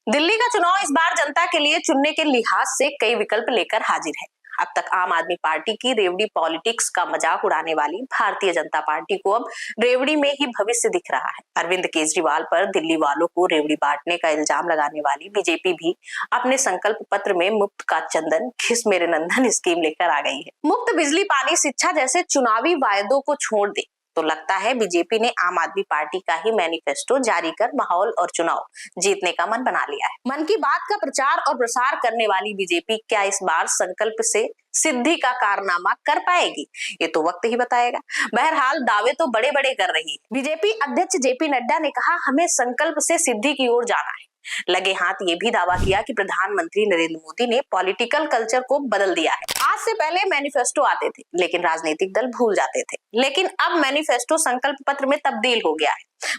दिल्ली का चुनाव इस बार जनता के लिए चुनने के लिहाज से कई विकल्प लेकर हाजिर है। अब तक आम आदमी पार्टी की रेवड़ी पॉलिटिक्स का मजाक उड़ाने वाली भारतीय जनता पार्टी को अब रेवड़ी में ही भविष्य दिख रहा है। अरविंद केजरीवाल पर दिल्ली वालों को रेवड़ी बांटने का इल्जाम लगाने वाली बीजेपी भी अपने संकल्प पत्र में मुफ्त का चंदन घिस मेरे नंदन स्कीम लेकर आ गई है। मुफ्त बिजली, पानी, शिक्षा जैसे चुनावी वायदों को छोड़ दे तो लगता है बीजेपी ने आम आदमी पार्टी का ही मैनिफेस्टो जारी कर माहौल और चुनाव जीतने का मन बना लिया है। मन की बात का प्रचार और प्रसार करने वाली बीजेपी क्या इस बार संकल्प से सिद्धि का कारनामा कर पाएगी, ये तो वक्त ही बताएगा। बहरहाल दावे तो बड़े बड़े कर रही है। बीजेपी अध्यक्ष जेपी नड्डा ने कहा, हमें संकल्प से सिद्धि की ओर जाना है। लगे हाथ ये भी दावा किया कि प्रधानमंत्री नरेंद्र मोदी ने पॉलिटिकल कल्चर को बदल दिया है। आज से पहले मैनिफेस्टो आते थे लेकिन राजनीतिक दल भूल जाते थे, लेकिन अब मैनिफेस्टो संकल्प पत्र में तब्दील हो गया है।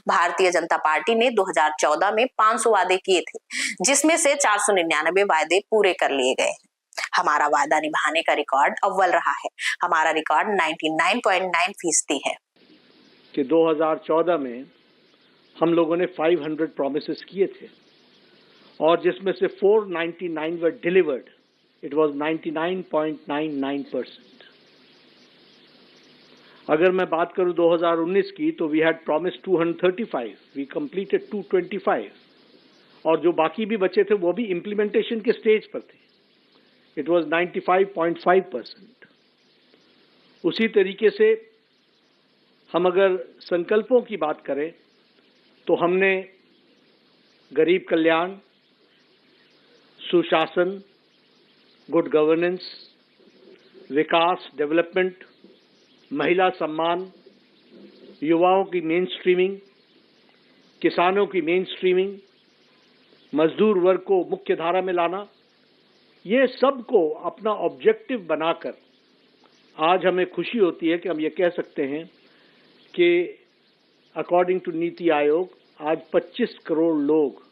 भारतीय जनता पार्टी ने 2014 में 500 वादे किए थे, जिसमें से 499 वादे पूरे कर लिए गए हैं। हमारा वादा निभाने का रिकॉर्ड अव्वल रहा है। हमारा रिकॉर्ड 99.9% है कि 2014 में हम लोगों ने 500 प्रॉमिसेस किए थे और जिसमें से 499 वर डिलीवर्ड। It was 99.99%। अगर मैं बात करूं 2019 की तो we had promise 235, we completed 225 और जो बाकी भी बचे थे वो भी इम्प्लीमेंटेशन के स्टेज पर थे। It was 95.5%। उसी तरीके से हम अगर संकल्पों की बात करें तो हमने गरीब कल्याण, सुशासन, गुड गवर्नेंस, विकास, डेवलपमेंट, महिला सम्मान, युवाओं की मेन स्ट्रीमिंग, किसानों की मेन स्ट्रीमिंग, मजदूर वर्ग को मुख्य धारा में लाना, ये सब को अपना ऑब्जेक्टिव बनाकर आज हमें खुशी होती है कि हम ये कह सकते हैं कि अकॉर्डिंग टू नीति आयोग आज 25 करोड़ लोग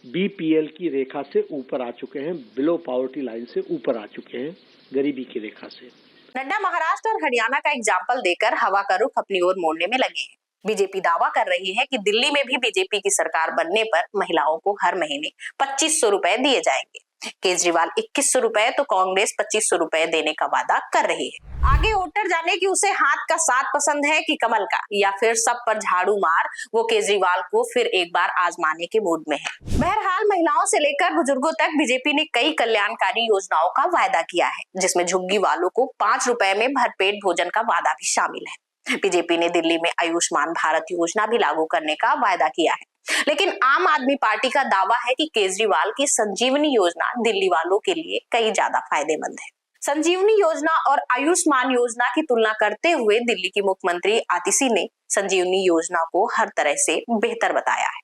बीपीएल की रेखा से ऊपर आ चुके हैं, बिलो पॉवर्टी लाइन से ऊपर आ चुके हैं, गरीबी की रेखा से। नड्डा महाराष्ट्र और हरियाणा का एग्जाम्पल देकर हवा का रुख अपनी ओर मोड़ने में लगे हैं। बीजेपी दावा कर रही है कि दिल्ली में भी बीजेपी की सरकार बनने पर महिलाओं को हर महीने 2500 रुपए दिए जाएंगे। केजरीवाल 2100 रुपए तो कांग्रेस 2500 रुपए देने का वादा कर रही है। आगे वोटर जाने की उसे हाथ का साथ पसंद है कि कमल का, या फिर सब पर झाड़ू मार वो केजरीवाल को फिर एक बार आजमाने के मूड में है। बहरहाल महिलाओं से लेकर बुजुर्गों तक बीजेपी ने कई कल्याणकारी योजनाओं का वायदा किया है, जिसमें झुग्गी वालों को 5 रुपए में भरपेट भोजन का वादा भी शामिल है। बीजेपी ने दिल्ली में आयुष्मान भारत योजना भी लागू करने का वायदा किया है, लेकिन आम आदमी पार्टी का दावा है कि केजरीवाल की संजीवनी योजना दिल्ली वालों के लिए कई ज्यादा फायदेमंद है। संजीवनी योजना और आयुष्मान योजना की तुलना करते हुए दिल्ली की मुख्यमंत्री आतिशी ने संजीवनी योजना को हर तरह से बेहतर बताया है।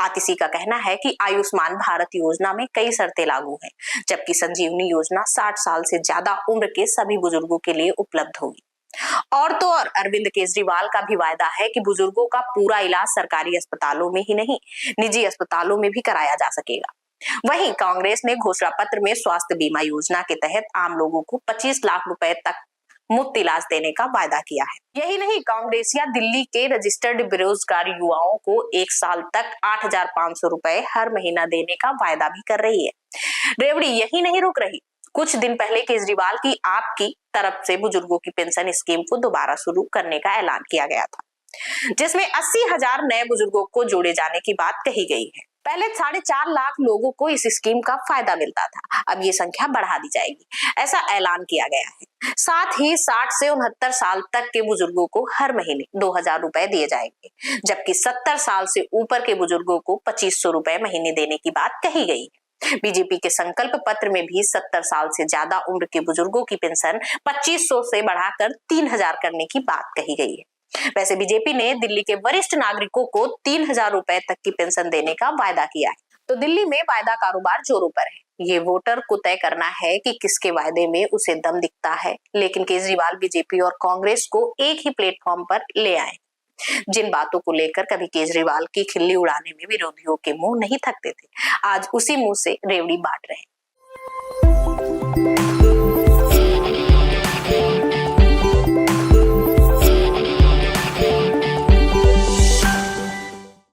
आतिशी का कहना है कि आयुष्मान भारत योजना में कई शर्तें लागू हैं, जबकि संजीवनी योजना 60 साल से ज्यादा उम्र के सभी बुजुर्गों के लिए उपलब्ध होगी। और तो और अरविंद केजरीवाल का भी वायदा है कि बुजुर्गों का पूरा इलाज सरकारी अस्पतालों में ही नहीं, निजी अस्पतालों में भी कराया जा सकेगा। वहीं कांग्रेस ने घोषणा पत्र में स्वास्थ्य बीमा योजना के तहत आम लोगों को 25 लाख रुपए तक मुफ्त इलाज देने का वायदा किया है। यही नहीं, कांग्रेसिया दिल्ली के रजिस्टर्ड बेरोजगार युवाओं को 1 साल तक 8,500 रुपए हर महीना देने का वायदा भी कर रही है। रेवड़ी यही नहीं रुक रही। कुछ दिन पहले केजरीवाल की आपकी तरफ से बुजुर्गों की पेंशन स्कीम को दोबारा शुरू करने का ऐलान किया गया था, जिसमें 80,000 नए बुजुर्गों को जोड़े जाने की बात कही गई है। पहले 4.5 लाख लोगों को इस स्कीम का फायदा मिलता था, अब ये संख्या बढ़ा दी जाएगी, ऐसा ऐलान किया गया है। साथ ही 60 से 69 साल तक के बुजुर्गों को हर महीने 2,000 रुपए दिए जाएंगे, जबकि 70 साल से ऊपर के बुजुर्गों को 2500 रुपए महीने देने की बात कही गई है। बीजेपी के संकल्प पत्र में भी 70 साल से ज्यादा उम्र के बुजुर्गों की पेंशन 2500 से बढ़ाकर 3000 करने की बात कही गई है। वैसे बीजेपी ने दिल्ली के वरिष्ठ नागरिकों को 3000 रुपए तक की पेंशन देने का वायदा किया है। तो दिल्ली में वायदा कारोबार जोरों पर है। ये वोटर को तय करना है कि किसके वायदे में उसे दम दिखता है, लेकिन केजरीवाल बीजेपी और कांग्रेस को एक ही प्लेटफॉर्म पर ले आए। जिन बातों को लेकर कभी केजरीवाल की खिल्ली उड़ाने में विरोधियों के मुंह नहीं थकते थे, आज उसी मुंह से रेवड़ी बांट रहे हैं।